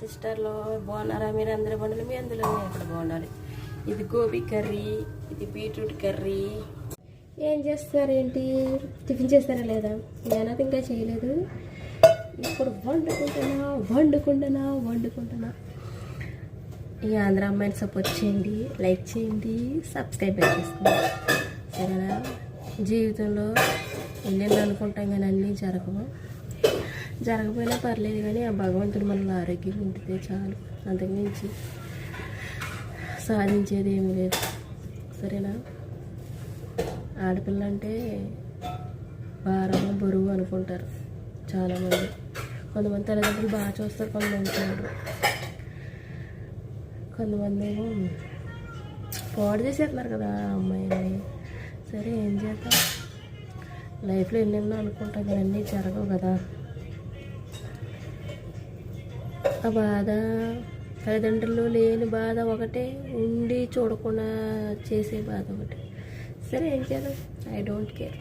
సిస్టర్లో బాగున్నారా? మీరు అందరూ బాగుండాలి, మీ అందులో ఎక్కడ బాగుండాలి. ఇది గోబీ కర్రీ, ఇది బీట్రూట్ కర్రీ. ఏం చేస్తారేంటి? టిఫిన్ చేస్తారా లేదా? నేనైతే ఇంకా చేయలేదు. ఇప్పుడు వండుకుంటున్నా. ఈ ఆంధ్ర అమ్మాయిని సపోర్ట్ చేయండి, లైక్ చేయండి, సబ్స్క్రైబ్ చేసుకోండి, సరేనా? జీవితంలో ఎన్నెన్నో అనుకుంటాం కానీ అన్నీ జరగకపోయినా పర్లేదు, కానీ ఆ భగవంతుడు మనల్ని ఆరోగ్యంగా ఉంటే చాలు. అంతకుమించి సాధించేది ఏమీ లేదు, సరేనా? ఆడపిల్ల అంటే భారం, బరువు అనుకుంటారు చాలామంది. కొంతమంది తల్లిదండ్రులు బాగా చూస్తారు, కొంతమంది చూడరు. కొంతమంది ఏమో పాడు చేసేస్తున్నారు కదా అమ్మాయిని. సరే, ఏం చేద్దాం? లైఫ్లో ఎన్నెన్నో అనుకుంటాం కానీ అన్నీ జరగవు కదా. ఆ బాధ, తల్లిదండ్రులు లేని బాధ ఒకటే, ఉండి చూడకుండా చేసే బాధ ఒకటే. సరే, ఏం చేద్దాం? I don't care.